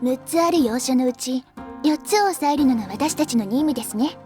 6つある要所のうち4つを抑えるのが私たちの任務ですね。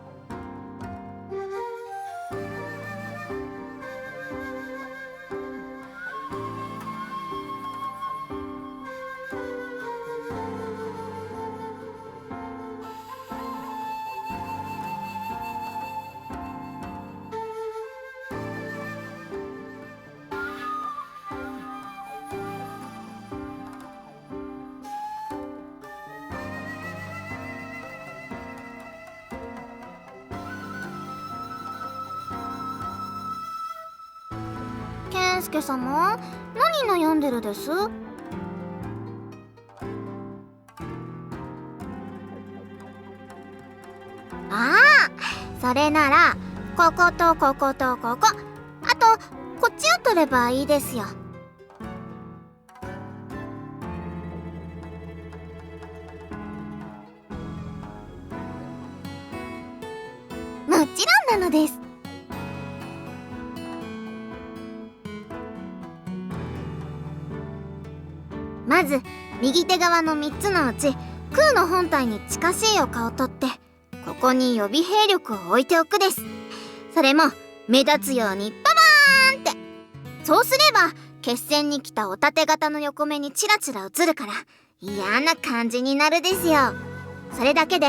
健介様、何悩んでるです？それならこことこことここ、あとこっちを取ればいいですよ。もちろんなのです。まず右手側の3つのうち空の本体に近しい丘を取って、ここに予備兵力を置いておくです。それも目立つようにババーンって。そうすれば決戦に来たお盾型の横目にチラチラ映るから嫌な感じになるですよ。それだけで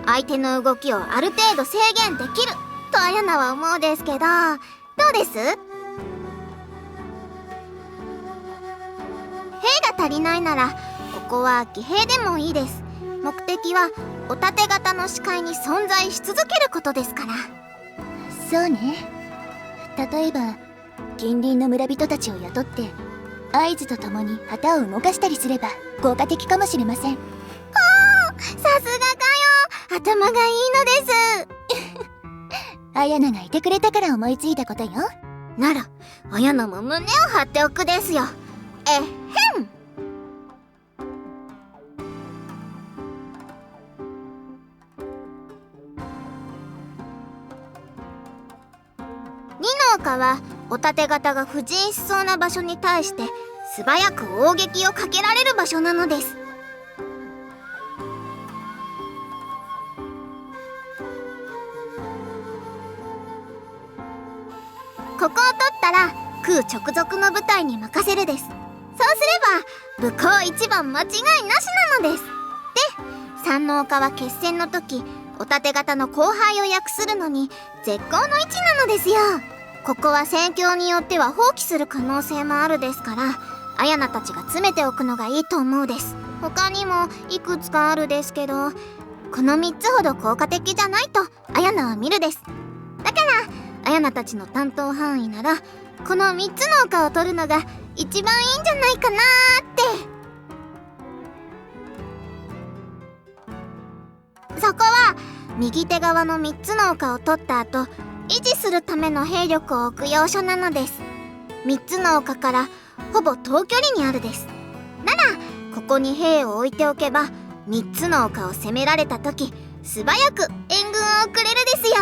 相手の動きをある程度制限できるとあやなは思うですけど、どうです？兵が足りないならここは騎兵でもいいです。目的はお盾型の視界に存在し続けることですから。そうね。例えば近隣の村人たちを雇って合図とともに旗を動かしたりすれば効果的かもしれません。さすがかよ、頭がいいのです。あやながいてくれたから思いついたことよ。ならあやなも胸を張っておくですよ。えっへん。2の丘はお盾型が不陣しそうな場所に対して素早く砲撃をかけられる場所なのです。ここを取ったら空直属の部隊に任せるです。そうすれば武功一番間違いなしなのです。で、3の丘は決戦の時お盾型の後輩を訳するのに絶好の位置なのですよ。ここは戦況によっては放棄する可能性もあるですから、あやなたちが詰めておくのがいいと思うです。他にもいくつかあるですけど、この3つほど効果的じゃないとあやなは見るです。だからあやなたちの担当範囲ならこの3つの丘を取るのが一番いいんじゃないかなーって。そこは右手側の3つの丘を取った後維持するための兵力を置く要所なのです。3つの丘からほぼ遠距離にあるです。ならここに兵を置いておけば3つの丘を攻められた時素早く援軍を送れるですよ。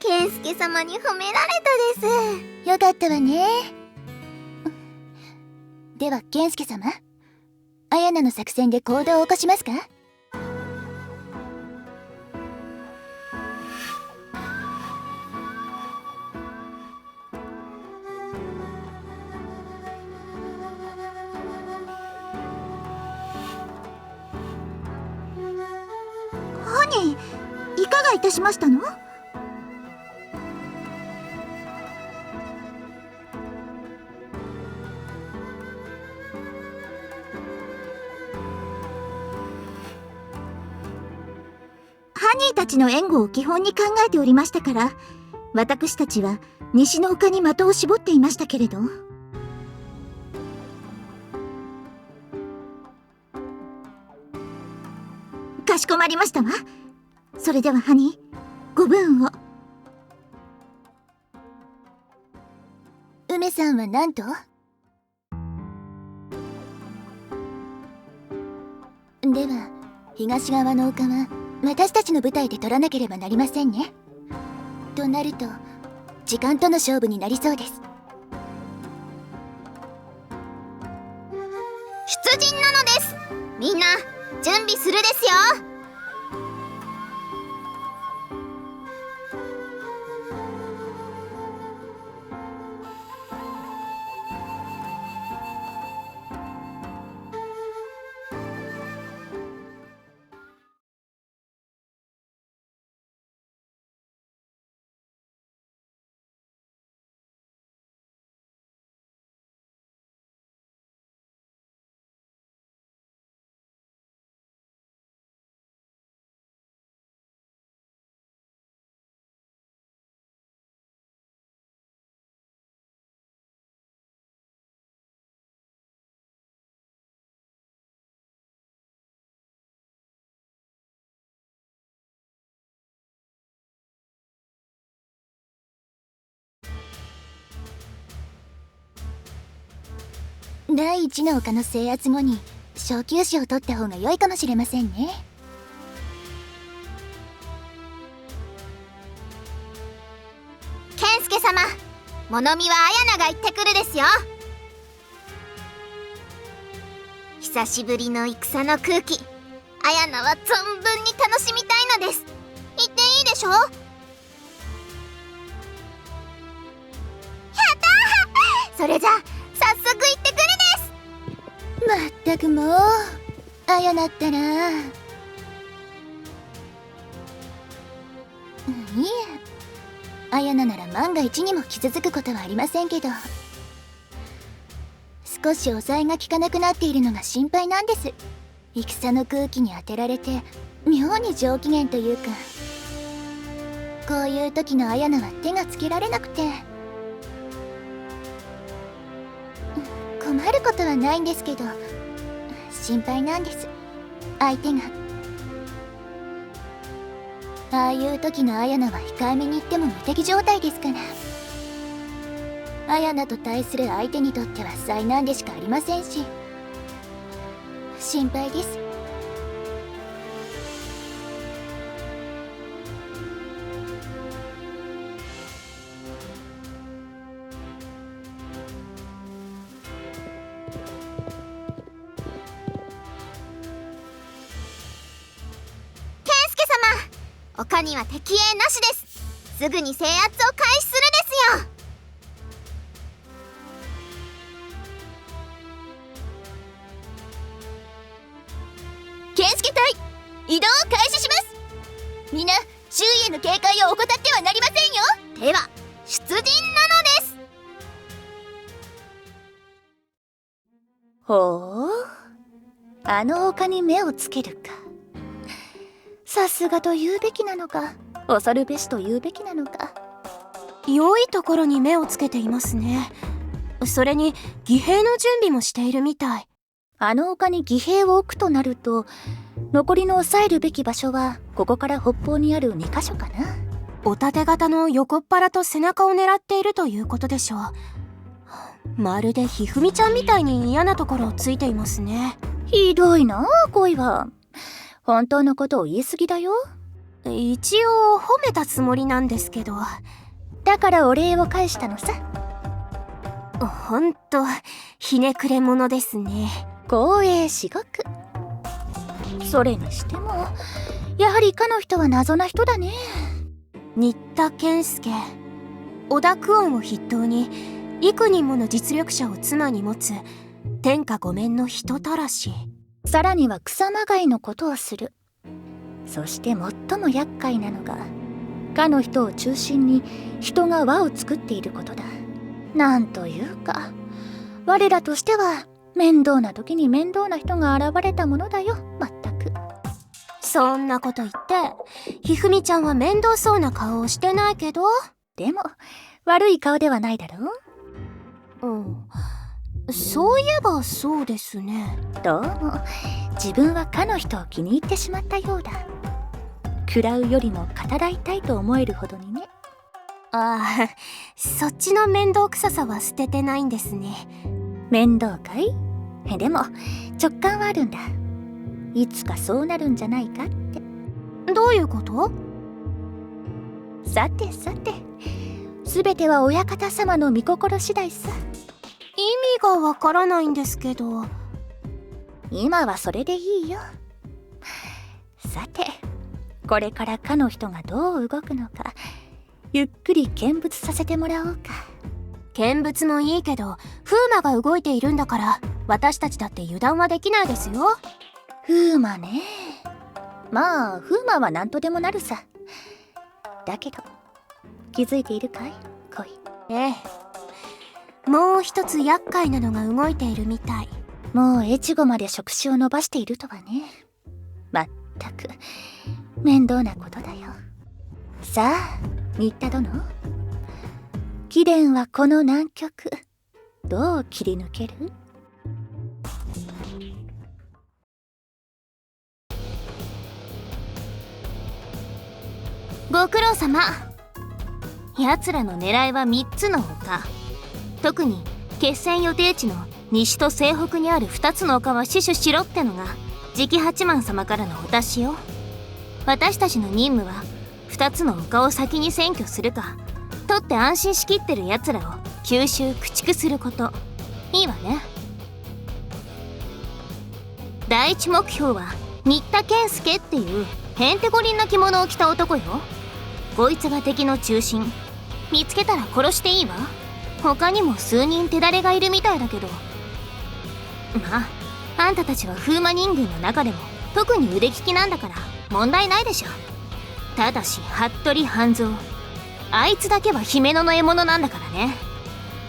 健介様に褒められたです。よかったわね。では健介様、あやなの作戦で行動を起こしますか？ハニー、いかがいたしましたの？ハニーたちの援護を基本に考えておりましたから、私たちは西の丘に的を絞っていましたけれど。かしこまりましたわ。それではハニー、ご分を。梅さんは何と？では東側の丘は私たちの部隊で取らなければなりませんね。となると時間との勝負になりそうです。人なのです。みんな準備するですよ。第一の丘の制圧後に小休止を取った方が良いかもしれませんね。健介様、物見は綾菜が行ってくるですよ。久しぶりの戦の空気、綾菜は存分に楽しみたいのです。言っていいでしょ。やったー。それじゃ早速行ってくるです。まったくもう、綾菜ったら。いえ、綾菜なら万が一にも傷つくことはありませんけど、少し抑えが効かなくなっているのが心配なんです。戦の空気に当てられて妙に上機嫌というか、こういう時の綾菜は手がつけられなくて。困ることはないんですけど、心配なんです、相手が。ああいう時の綾菜は控えめに言っても無敵状態ですから。綾菜と対する相手にとっては災難でしかありませんし、心配です。丘には敵影なしです。すぐに制圧を開始するですよ。健介隊、移動を開始します。みんな周囲への警戒を怠ってはなりませんよ。では出陣なのです。ほう、あの丘に目をつけるか。さすがと言うべきなのか、恐るべしと言うべきなのか。良いところに目をつけていますね。それに義兵の準備もしているみたい。あの丘に義兵を置くとなると、残りの抑えるべき場所はここから北方にある2カ所かな。お盾型の横っ腹と背中を狙っているということでしょう。まるでひふみちゃんみたいに嫌なところをついていますね。ひどいなあ、恋は。本当のことを言い過ぎだよ。一応褒めたつもりなんですけど。だからお礼を返したのさ。ほんとひねくれ者ですね。光栄至極。それにしてもやはりかの人は謎な人だね。新田健介、織田久遠を筆頭に幾人もの実力者を妻に持つ天下御免の人たらし。さらには草まがいのことをする。そして最も厄介なのが、かの人を中心に人が輪を作っていることだ。なんというか、我らとしては面倒な時に面倒な人が現れたものだよ、まったく。そんなこと言ってひふみちゃんは面倒そうな顔をしてないけど。でも悪い顔ではないだろう。そういえばそうですね。どうも自分はかの人を気に入ってしまったようだ。食らうよりも語らいたいと思えるほどにね。ああ、そっちの面倒くささは捨ててないんですね。面倒かい？でも直感はあるんだ。いつかそうなるんじゃないかって。どういうこと？さてさて、全ては親方様の御心次第さ。意味がわからないんですけど。今はそれでいいよ。さて、これからかの人がどう動くのか、ゆっくり見物させてもらおうか。見物もいいけど、風魔が動いているんだから私たちだって油断はできないですよ。風魔ね。まあ風魔は何とでもなるさ。だけど気づいているかい恋。ええ、もう一つ厄介なのが動いているみたい。もう越後まで触手を伸ばしているとはね。まったく面倒なことだよ。さあ新田殿、貴殿はこの難局どう切り抜ける？ご苦労様。奴らの狙いは3つの丘。特に決戦予定地の西と西北にある2つの丘は死守しろってのが次期八幡様からのお達しよ。私たちの任務は2つの丘を先に占拠するか、取って安心しきってる奴らを吸収駆逐すること。いいわね。第一目標は新田健介っていうへんてこりんな着物を着た男よ。こいつが敵の中心。見つけたら殺していいわ。他にも数人手だれがいるみたいだけど、まああんたたちは風魔人軍の中でも特に腕利きなんだから問題ないでしょ。ただし服部半蔵、あいつだけは姫野の獲物なんだからね。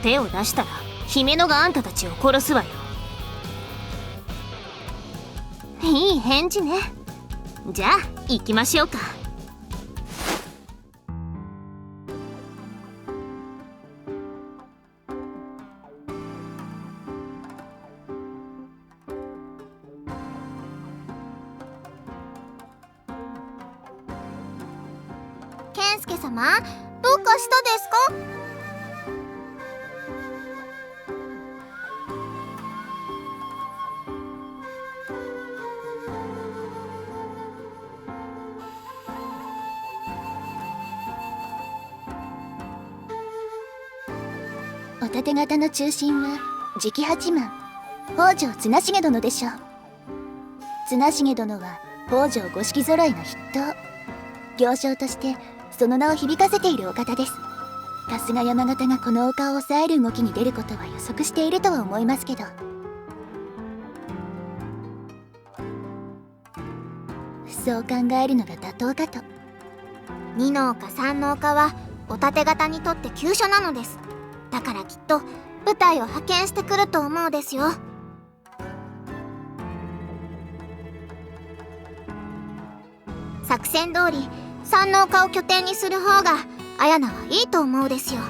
手を出したら姫野があんたたちを殺すわよ。いい返事ね。じゃあ行きましょうか。健介様、どうかしたですか？お盾方の中心は次期八幡北条綱重殿でしょう。綱重殿は北条五色揃いの筆頭、行商としてその名を響かせているお方です。春日山形がこの丘を抑える動きに出ることは予測しているとは思いますけど。そう考えるのが妥当かと。2の丘3の丘はお盾方にとって急所なのです。だからきっと部隊を派遣してくると思うですよ。作戦通り3の丘を拠点にする方が綾菜はいいと思うですよ。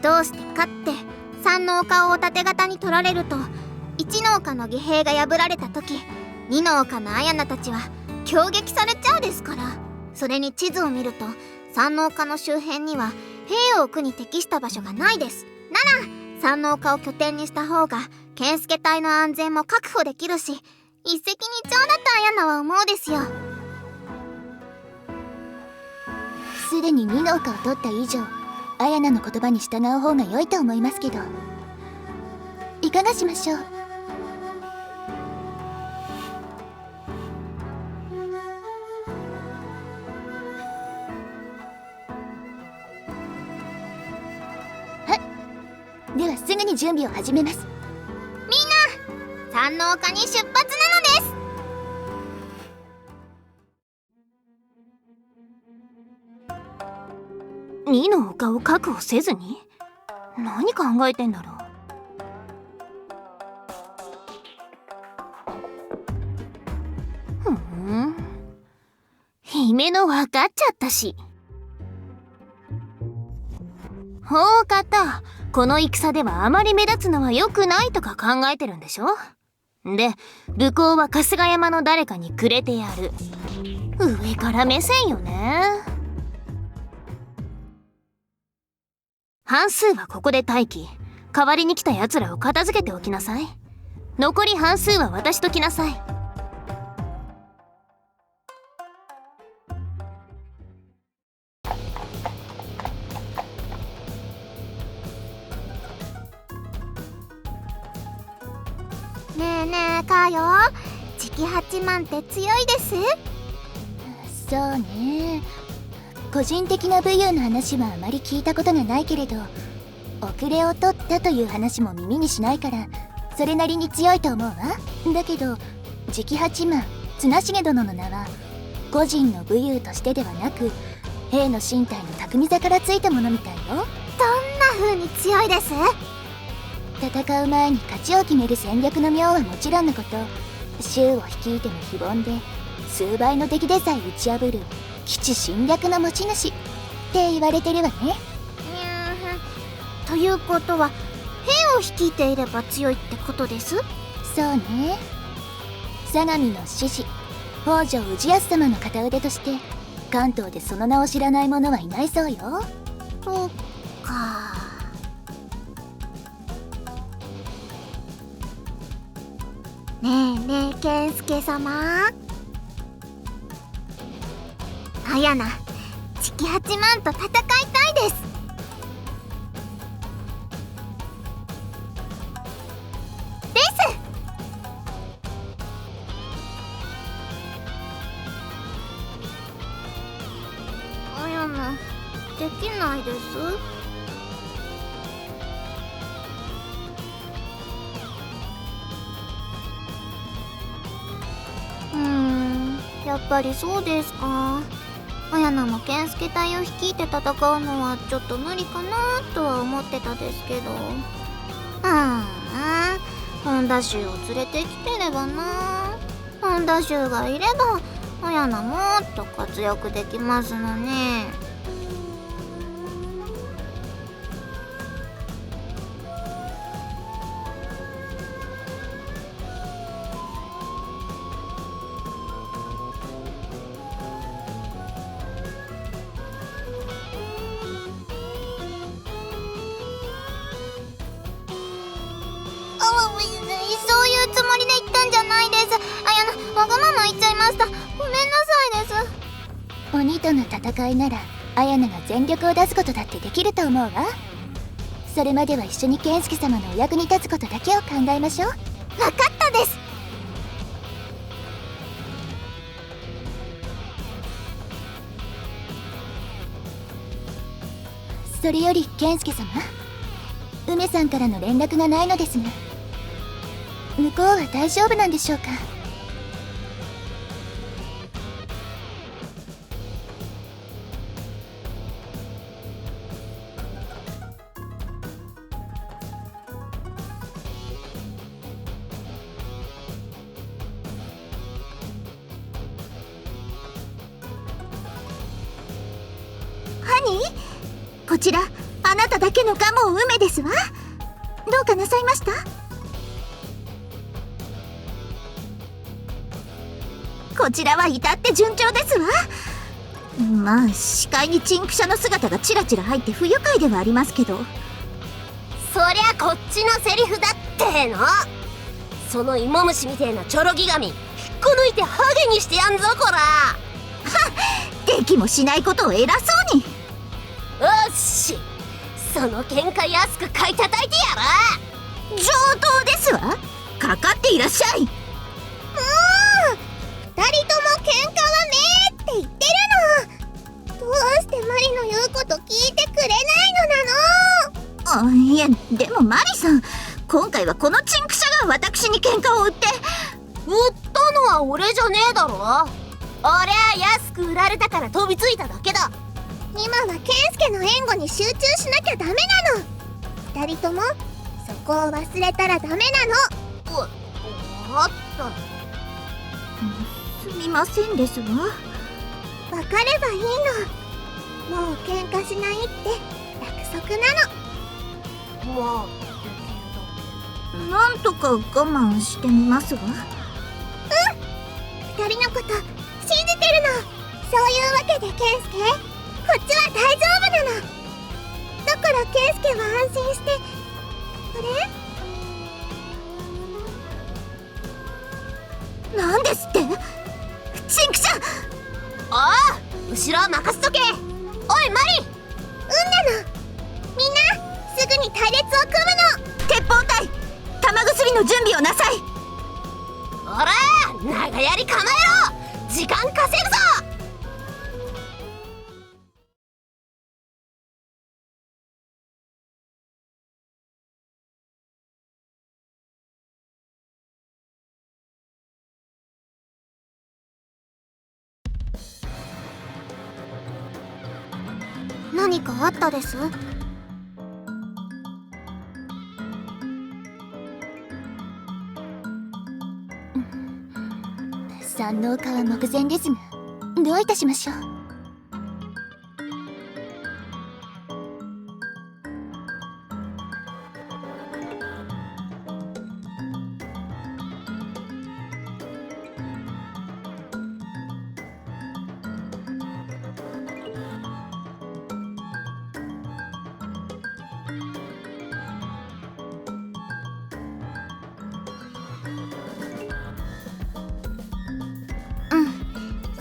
どうしてかって3の丘をお盾方に取られると1の丘の義兵が破られた時2の丘の綾菜たちは攻撃されちゃうですから。それに地図を見ると3の丘の周辺には兵を置くに適した場所がないです。なら3の丘を拠点にした方が健介隊の安全も確保できるし一石二鳥だと綾菜は思うですよ。すでに2の丘を取った以上、綾菜の言葉に従う方が良いと思いますけど、いかがしましょう？ではすぐに準備を始めます。3の丘に出発なのです。2の丘を確保せずに何考えてんだろう。姫の分かっちゃったし。大方この戦ではあまり目立つのは良くないとか考えてるんでしょ。で武功は春日山の誰かにくれてやる。上から目線よね。半数はここで待機。代わりに来た奴らを片付けておきなさい。残り半数は私と来なさい。ねえねえかよ。磁気八幡って強いです。そうね。個人的な武勇の話はあまり聞いたことがないけれど、遅れを取ったという話も耳にしないから、それなりに強いと思うわ。だけど磁気八幡綱重殿の名は個人の武勇としてではなく、兵の身体の巧みさからついたものみたいよ。どんな風に強いです？戦う前に勝ちを決める戦略の妙はもちろんのこと、衆を率いての非凡で数倍の敵でさえ打ち破る基地侵略の持ち主って言われてるわね。ということは兵を率いていれば強いってことです？そうね。相模の志士北条氏康様の片腕として関東でその名を知らない者はいないそうよ。そうか。ねえねえ健介様、あやな磁気八幡と戦いたいです。あやなできないです。やっぱりそうですか。あやなも健介隊を率いて戦うのはちょっと無理かなとは思ってたですけど、本田衆を連れてきてればな。本田衆がいればあやなもっと活躍できますのね。そういうつもりで言ったんじゃないです。あやな、わがまま言っちゃいました。ごめんなさいです。鬼との戦いならあやなが全力を出すことだってできると思うわ。それまでは一緒に健介様のお役に立つことだけを考えましょう。わかったです。それより健介様、梅さんからの連絡がないのですが、向こうは大丈夫なんでしょうか？ハニー、こちらあなただけの蒲生梅ですわ。どうかなさいました？こちらは至って順調ですわ。まあ視界にチンクシャの姿がちらちら入って不愉快ではありますけど。そりゃこっちのセリフだっての。その芋虫みてえなチョロギ神引っこ抜いてハゲにしてやんぞこら。できもしないことを偉そうに。よし、その喧嘩安く買い叩いてやら。上等ですわ。かかっていらっしゃい。二人とも喧嘩はねえって言ってるの。どうしてマリの言うこと聞いてくれないのなの。いやでもマリさん、今回はこのチンクシャが私に喧嘩を売って。売ったのは俺じゃねえだろ。俺は安く売られたから飛びついただけだ。今は健介の援護に集中しなきゃダメなの。二人ともそこを忘れたらダメなの。わかった。すみませんですわ。分かればいいの。もう喧嘩しないって約束なの。まあなんとか我慢してみますわ。二人のこと信じてるの。そういうわけで健介、こっちは大丈夫なの。だから健介は安心して。あれ？なんですって？チンクシャ！ああ、後ろは任せとけ。おいマリ！なの。みんなすぐに隊列を組むの。鉄砲隊、玉薬の準備をなさい。ら長槍構えろ。時間稼ぐぞ。何かあったです？山王家は目前ですが、どういたしましょう。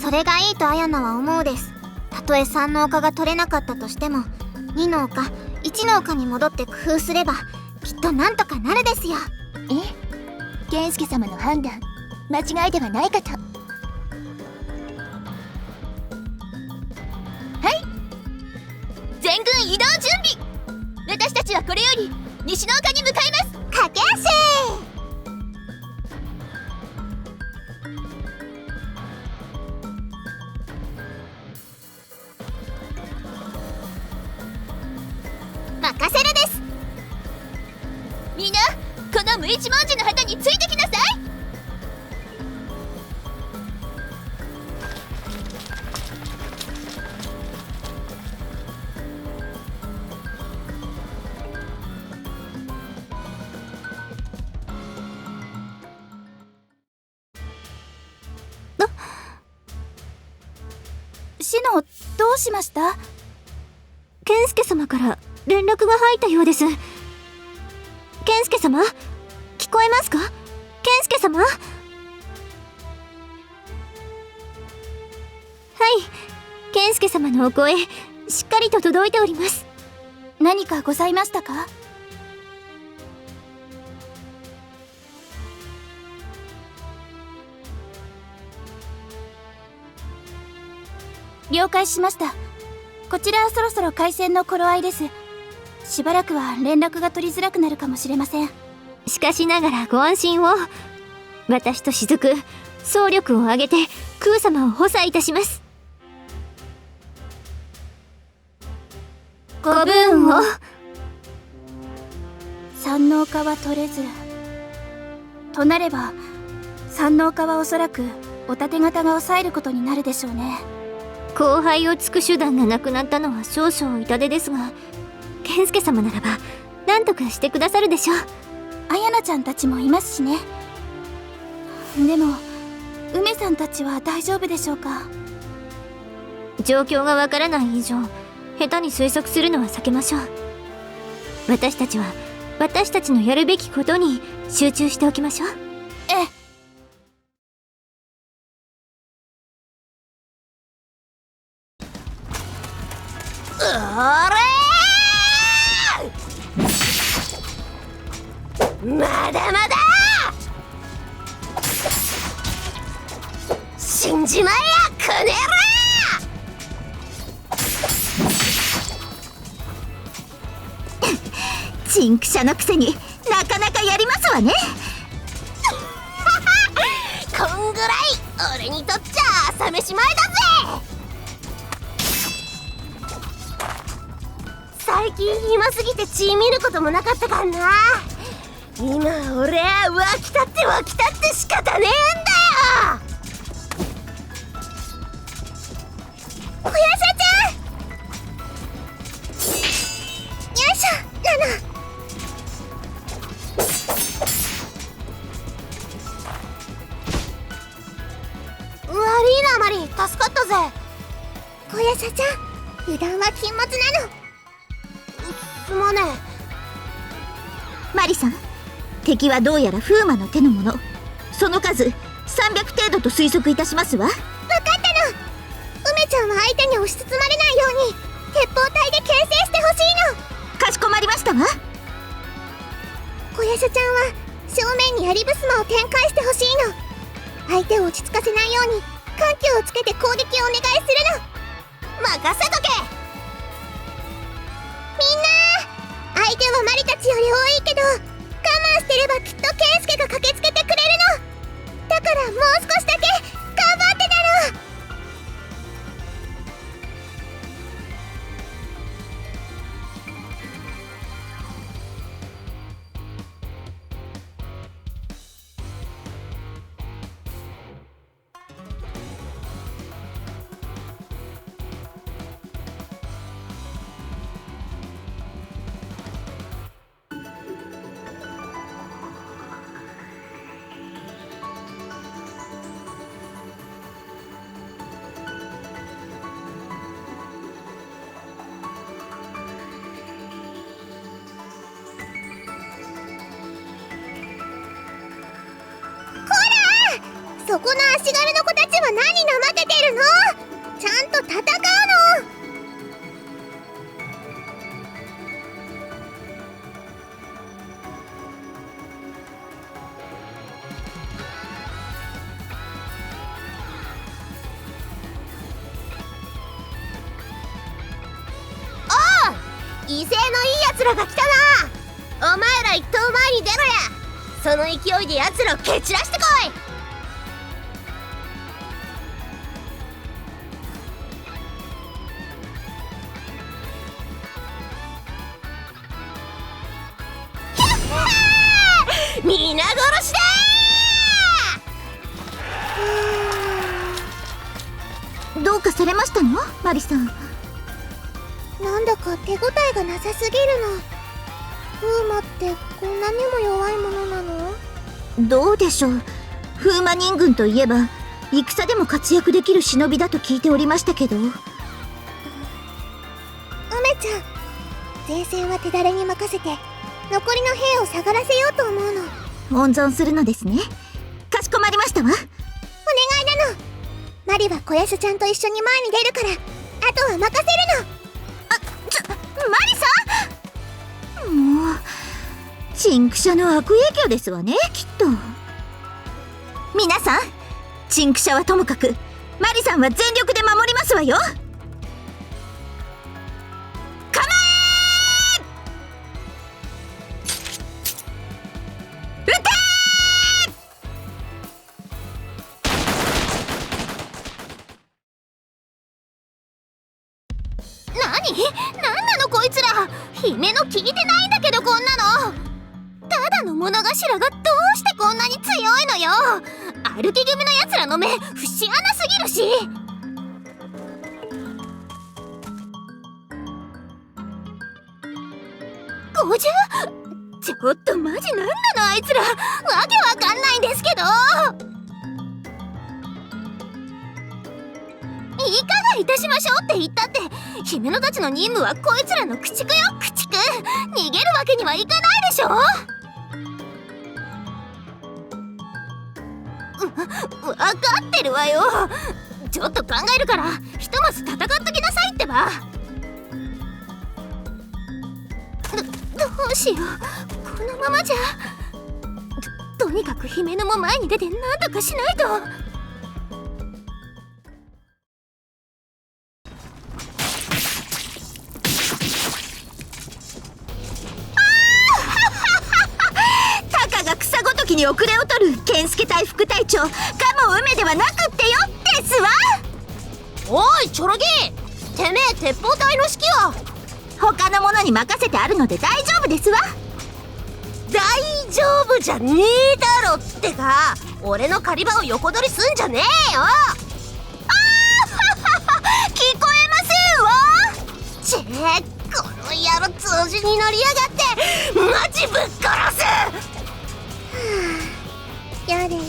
それがいいと綾菜は思うです。たとえ3の丘が取れなかったとしても、2の丘、1の丘に戻って工夫すればきっとなんとかなるですよ。健介様の判断、間違いではないかと。はい、全軍移動準備。私たちはこれより西の丘に向かいます。駆け足。任せるです。みんな、この無一文字の旗についてきなさい。シノ、どうしました？健介様から連絡が入ったようです。健介様、聞こえますか？健介様。はい、健介様のお声しっかりと届いております。何かございましたか？了解しました。こちらはそろそろ開戦の頃合いです。しばらくは連絡が取りづらくなるかもしれません。しかしながらご安心を。私と雫、総力を挙げて空様を補佐いたします。ご分を。山王家は取れずとなれば、山王家はおそらくお盾方が抑えることになるでしょうね。後輩をつく手段がなくなったのは少々痛手ですが、健介様ならば何とかしてくださるでしょう。綾菜ちゃんたちもいますしね。でも梅さんたちは大丈夫でしょうか？状況がわからない以上、下手に推測するのは避けましょう。私たちは私たちのやるべきことに集中しておきましょう。ええ。まだまだ死んじまえや、こねら。チンクシャのくせになかなかやりますわね。こんぐらい俺にとっちゃ朝飯前だぜ。最近暇すぎて血見ることもなかったからな。今俺は湧き立って仕方ねえんだよ。小夜叉ちゃん。よいしょ、ナナ。悪いなマリ、助かったぜ。小夜叉ちゃん、油断は禁物なの。すまねえ。マリさん、敵はどうやら風魔の手のもの。その数300程度と推測いたしますわ。分かったの。梅ちゃんは相手に押し包まれないように鉄砲隊で牽制してほしいの。かしこまりましたわ。小夜叉ちゃんは正面に槍衾を展開してほしいの。相手を落ち着かせないように緩急をつけて攻撃をお願いするの。任せとけ。みんな、相手はマリたちより多いけど、我慢してればきっとケンスケが駆けつけてくれるの。だからもう少しだけ頑張ってだろう。そこの足軽の子たちは何怠けてるの？ちゃんと戦うの。おう、威勢のいい奴らが来たな。お前ら一頭前に出ろや。その勢いで奴らを蹴散らしてこい。皆殺しだー。どうかされましたの、マリさん。なんだか手応えがなさすぎるの。フーマってこんなにも弱いものなの？どうでしょう。風魔人軍といえば戦でも活躍できる忍びだと聞いておりましたけど。梅ちゃん、前線は手だれに任せて残りの兵を下がらせようと思うの。温存するのですね。かしこまりましたわ。お願いなの。マリは小ヤシャちゃんと一緒に前に出るから、あとは任せるの。マリさん、もうチンクシャの悪影響ですわね、きっと。皆さん、チンクシャはともかくマリさんは全力で守りますわよ。なんなのこいつら。姫の聞いてないんだけど、こんなのただの物頭がどうしてこんなに強いのよ。歩き組のやつらの目節穴すぎるし。50？ ちょっとマジなんなのあいつら。わけわかんないんですけど。いかがいたしましょうって言ったって、姫野たちの任務はこいつらの駆逐よ、駆逐。逃げるわけにはいかないでしょ。わかってるわよ。ちょっと考えるからひとまず戦っときなさいってば。どうしよう、このままじゃ。とにかく姫野も前に出て何とかしないと。に遅れを取る健介隊副隊長かも梅ではなくってよですわ。おいチョロギー、てめえ鉄砲隊の指揮は他の者に任せてあるので大丈夫ですわ。大丈夫じゃねえだろってか。俺の狩り場を横取りすんじゃねえよ。聞こえませんわ。この野郎通じに乗りやがってマジぶっ殺す。やれやれなの。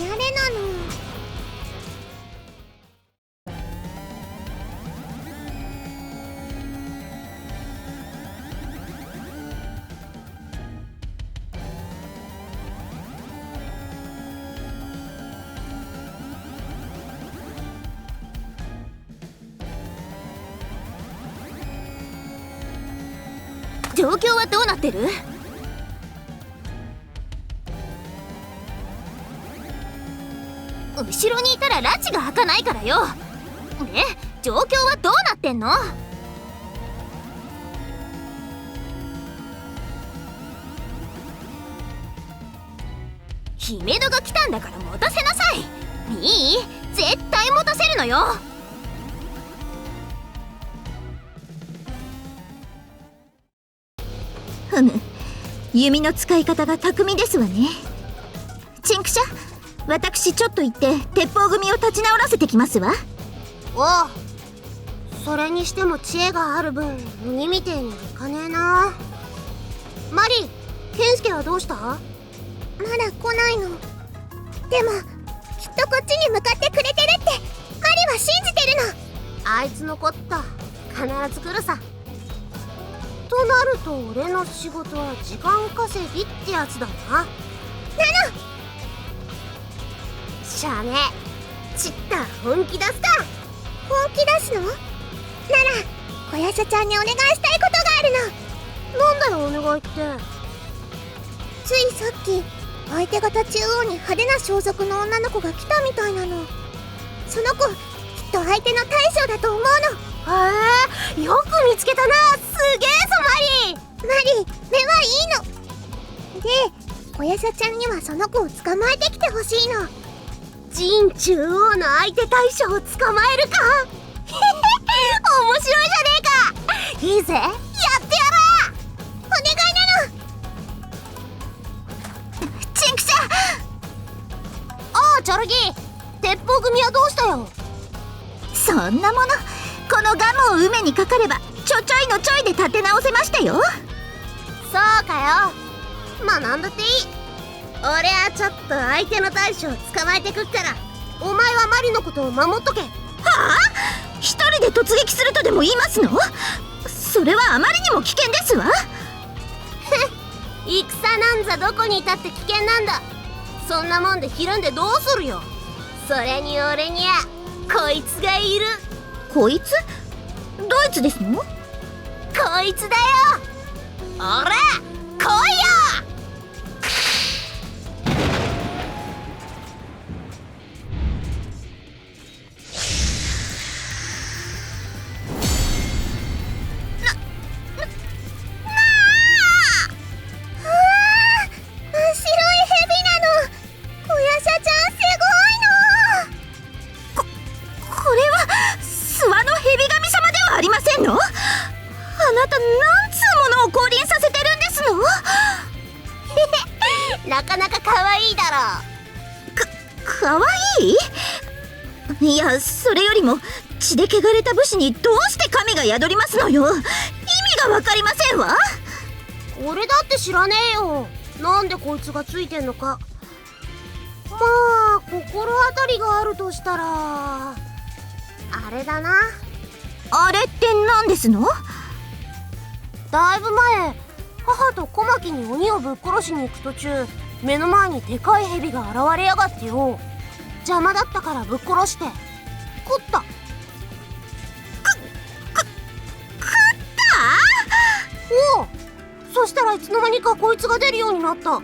状況はどうなってる？後ろにいたら拉致が開かないからよ。で状況はどうなってんの？姫戸が来たんだから持たせなさい。いい？絶対持たせるのよ。ふむ、弓の使い方が巧みですわね。チンクシャ、私ちょっと行って鉄砲組を立ち直らせてきますわ。おう。それにしても知恵がある分鬼みてえにはいかねえな。マリ、ケンスケはどうした？まだ来ないの。でもきっとこっちに向かってくれてるってマリは信じてるの。あいつのこった必ず来るさ。となると俺の仕事は時間稼ぎってやつだな。しゃあねえ、ちった本気出すか。本気出すの？なら小ヤシャちゃんにお願いしたいことがあるの。なんだよお願いって。ついさっき相手方中央に派手な装束の女の子が来たみたいなの。その子きっと相手の大将だと思うの。へえ、よく見つけたな。すげえぞマリ。マリ、目はいいの。で小ヤシャちゃんにはその子を捕まえてきてほしいの。陣中央の相手大将を捕まえるか。面白いじゃねえか。いいぜ、やってやろう。お願いなの。チンクシャ、ああチョルギ、鉄砲組はどうしたよ。そんなもの、このガムを梅にかかればちょいのちょいで立て直せましたよ。そうかよ。まあなんだっていい。俺はちょっと相手の大将を捕まえてくっから、お前はマリのことを守っとけ。はあ？一人で突撃するとでも言いますの？それはあまりにも危険ですわ。戦なんざどこにいたって危険なんだ。そんなもんでひるんでどうするよ。それに俺にゃこいつがいる。こいつ？ドイツですの？こいつだよ。おら来いよ。なかなか可愛いだろ。かわいい？いや、それよりも血で汚れた武士にどうして神が宿りますのよ。意味がわかりませんわ。俺だって知らねえよ、なんでこいつがついてんのか。まあ心当たりがあるとしたらあれだな。あれって何ですの？だいぶ前、母と小牧に鬼をぶっ殺しに行く途中、目の前にでかい蛇が現れやがってよ。邪魔だったからぶっ殺して食った。おう、そしたらいつの間にかこいつが出るようになった。すごい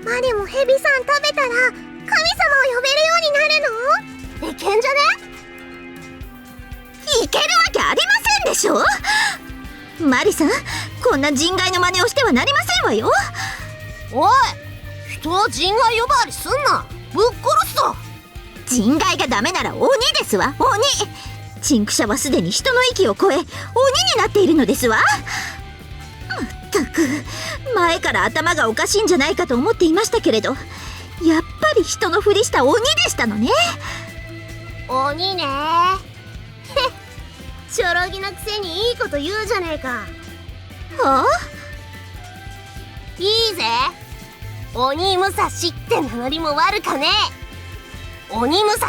の。マリもヘビさん食べたら神様を呼べるようになるの？いけんじゃね？いけるわけありませんでしょ。マリさん、こんな人外の真似をしてはなりませんわよ。おい、人を人外呼ばわりすんな。ぶっ殺すぞ。人外がダメなら鬼ですわ、鬼。チンクシャはすでに人の域を超え鬼になっているのですわ。まったく、前から頭がおかしいんじゃないかと思っていましたけれど、やっぱり人のふりした鬼でしたのね。鬼ね。ちょろぎのくせにいいこと言うじゃねえか。はあ？いいぜ、鬼武蔵って名乗りも悪かねえ。鬼武蔵、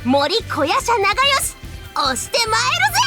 森小夜叉長吉、押してまえるぜ。